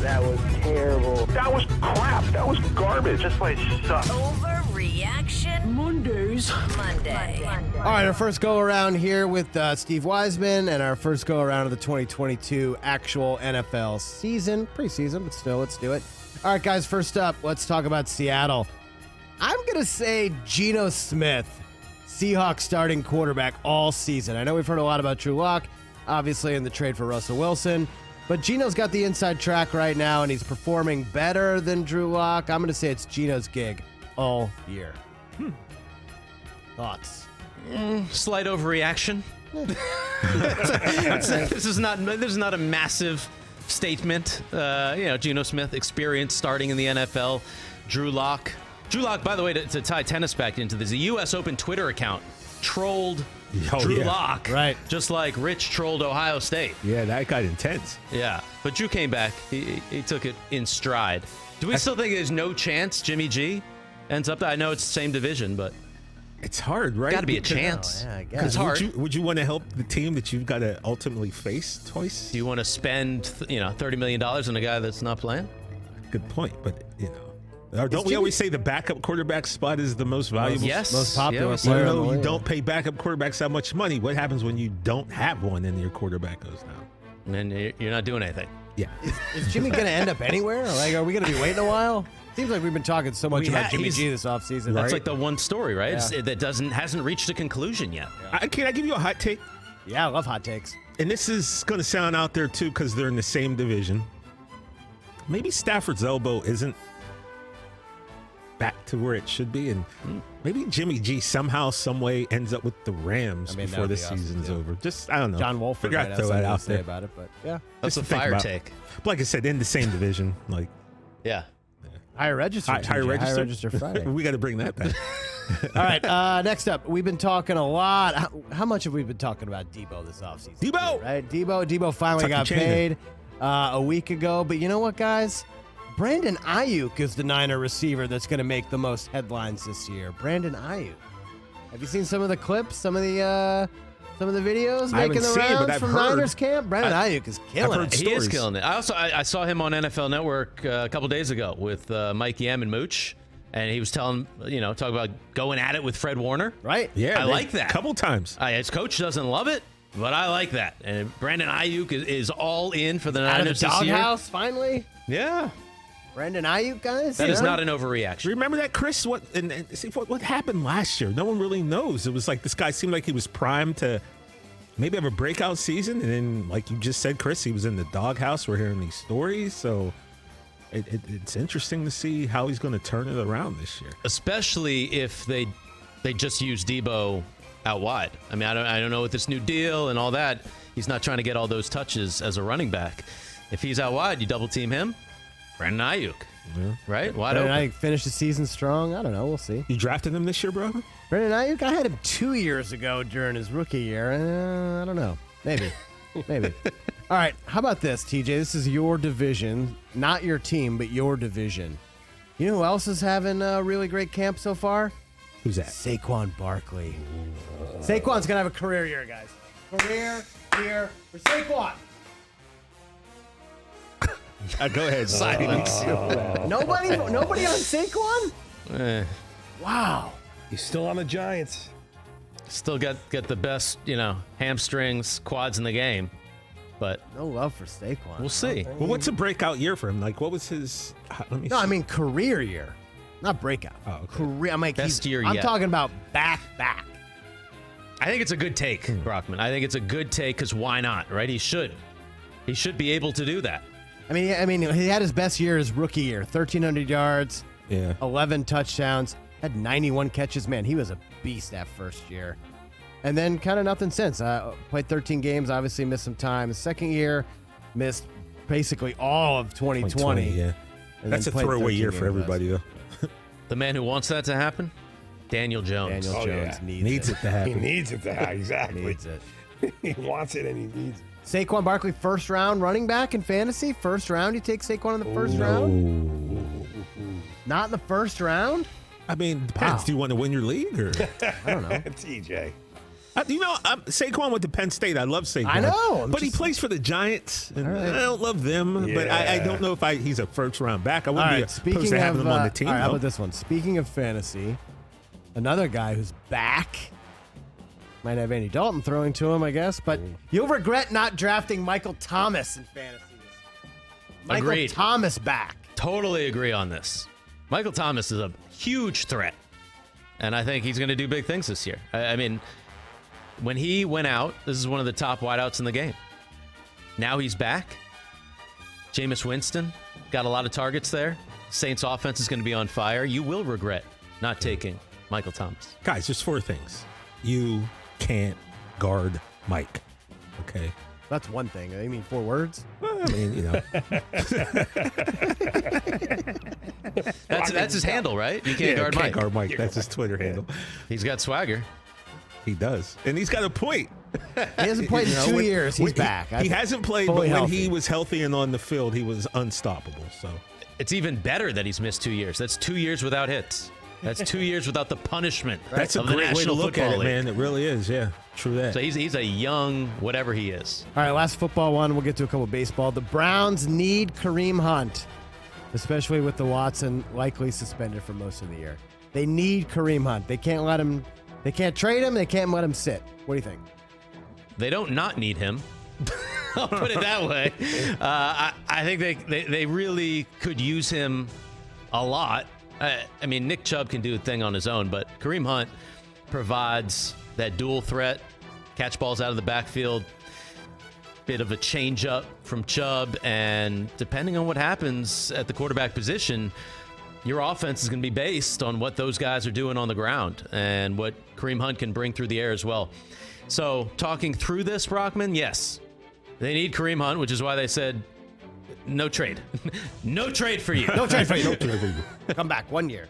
That was terrible. That was crap. That was garbage. This place sucks. Overreaction Monday. All right, our first go-around here with Steve Weissman and our first go-around of the 2022 actual NFL season. Preseason, but still, let's do it. All right, guys, first up, let's talk about Seattle. I'm going to say Geno Smith, Seahawks starting quarterback all season. I know we've heard a lot about Drew Lock, obviously in the trade for Russell Wilson, but Geno's got the inside track right now, and he's performing better than Drew Lock. I'm going to say it's Geno's gig all year. Thoughts? Slight overreaction. This is not a massive statement. Geno Smith, experience starting in the NFL. Drew Lock, by the way, to tie tennis back into this, the U.S. Open Twitter account trolled Drew Lock, right? Just like Rich trolled Ohio State. Yeah, that got intense. Yeah, but Drew came back. He took it in stride. Do we still think there's no chance Jimmy G ends up? I know it's the same division, but it's hard, right? Got to be a chance. Yeah, I guess. It's hard. Would you want to help the team that you've got to ultimately face twice? Do you want to spend $30 million on a guy that's not playing? Good point, but don't we always say the backup quarterback spot is the most valuable? Yes. Most popular Yeah, player. Even though you don't pay backup quarterbacks that much money, what happens when you don't have one and your quarterback goes down? And then you're not doing anything. Yeah. Is Jimmy going to end up anywhere? Like, are we going to be waiting a while? Seems like we've been talking so much about Jimmy G this offseason. That's right? like the one story, right? Yeah. That hasn't reached a conclusion yet. Can I give you a hot take? Yeah, I love hot takes. And this is going to sound out there, too, because they're in the same division. Maybe Stafford's elbow isn't back to where it should be, and maybe Jimmy G somehow, some way ends up with the Rams before the season's over. Just, I don't know. John Wolford Forgot to throw that out there about it, but yeah. That's a Just think fire about take. But like I said, in the same division, like Yeah. Higher register. higher register Friday. we got to bring that back. All right, next up, we've been talking a lot. How much have we been talking about Deebo this offseason? Deebo! Right? Deebo finally got paid a week ago. But you know what, guys? Brandon Aiyuk is the Niner receiver that's going to make the most headlines this year. Brandon Aiyuk. Have you seen some of the clips, some of the videos making the rounds from Niners camp? Brandon Aiyuk is killing it. He is killing it. I saw him on NFL Network a couple days ago with Mike Yam and Mooch, and he was talking about going at it with Fred Warner. Right? Yeah, I like that. A couple times. His coach doesn't love it, but I like that. And Brandon Aiyuk is all in for the Out of Niners the this year. doghouse, finally. Yeah. Brandon Aiyuk, guys. That is not an overreaction. Remember that, Chris? What happened last year? No one really knows. It was like this guy seemed like he was primed to maybe have a breakout season, and then, like you just said, Chris, he was in the doghouse. We're hearing these stories, so it's interesting to see how he's going to turn it around this year. Especially if they just use Deebo out wide. I mean, I don't know with this new deal and all that. He's not trying to get all those touches as a running back. If he's out wide, you double team him. Brandon Aiyuk, right? Wide open. Brandon Aiyuk finished the season strong. I don't know. We'll see. You drafted him this year, bro? Brandon Aiyuk, I had him 2 years ago during his rookie year. I don't know. Maybe. Maybe. All right. How about this, TJ? This is your division. Not your team, but your division. You know who else is having a really great camp so far? Who's that? Saquon Barkley. Saquon's going to have a career year, guys. Career year for Saquon. Go ahead. Silence. Nobody on Saquon? Wow. He's still on the Giants. Still got the best, hamstrings, quads in the game. But no love for Saquon. We'll see. Well, what's a breakout year for him? Like, what was his? No, I mean career year, not breakout. Oh, okay. Career. I'm like Best year I'm yet. talking about back. I think it's a good take, Brockman. I think it's a good take because why not, right? He should be able to do that. I mean, he had his best year his rookie year, 1,300 yards, 11 touchdowns, had 91 catches. Man, he was a beast that first year. And then kind of nothing since. Played 13 games, obviously missed some time. His second year, missed basically all of 2020. Yeah. That's a throwaway year for everybody, though. The man who wants that to happen, Daniel Jones. Daniel Jones needs it to happen. He needs it to happen. Exactly. Needs it. He wants it and he needs it. Saquon Barkley, first round running back in fantasy. First round, you take Saquon in the first round? Not in the first round? I mean, depends. Wow. Do you want to win your league or? I don't know. TJ. Saquon went to Penn State. I love Saquon. I know. But he plays for the Giants, and I don't love them. But I don't know if he's a first-round back. I wouldn't be opposed to having him on the team. All right, how about this one? Speaking of fantasy, another guy who's back. Might have Andy Dalton throwing to him, I guess. But you'll regret not drafting Michael Thomas in fantasy. Michael Agreed. Thomas back. Totally agree on this. Michael Thomas is a huge threat, and I think he's going to do big things this year. I mean, when he went out, this is one of the top wideouts in the game. Now he's back. Jameis Winston got a lot of targets there. Saints offense is going to be on fire. You will regret not taking Michael Thomas. Guys, there's 4 things. You can't guard Mike. Okay? That's one thing. I mean, 4 words? Well, I mean, That's his handle, right? You can't guard Mike. Guard Mike. That's his Twitter handle. He's got swagger. He does. And he's got a point. He hasn't played in 2 years. He's back. He hasn't played, but fully when healthy. he was healthy and on the field, he was unstoppable. So It's even better that he's missed 2 years. That's 2 years without hits. That's 2 years without the punishment that's a of the great way to National look at Football it, League. man. It really is. Yeah, true that. So he's a young whatever he is. All right, last football one. We'll get to a couple of baseball. The Browns need Kareem Hunt, especially with the Watson likely suspended for most of the year. They need Kareem Hunt. They can't let him. They can't trade him. They can't let him sit. What do you think? They don't not need him. I'll put it that way. I think they really could use him a lot. I mean, Nick Chubb can do a thing on his own, but Kareem Hunt provides that dual threat, catch balls out of the backfield, bit of a change up from Chubb, and depending on what happens at the quarterback position, your offense is going to be based on what those guys are doing on the ground and what Kareem Hunt can bring through the air as well. So talking through this, Brockman, yes, they need Kareem Hunt, which is why they said no trade. No trade for you. No trade for you. No trade for you. Come back 1 year.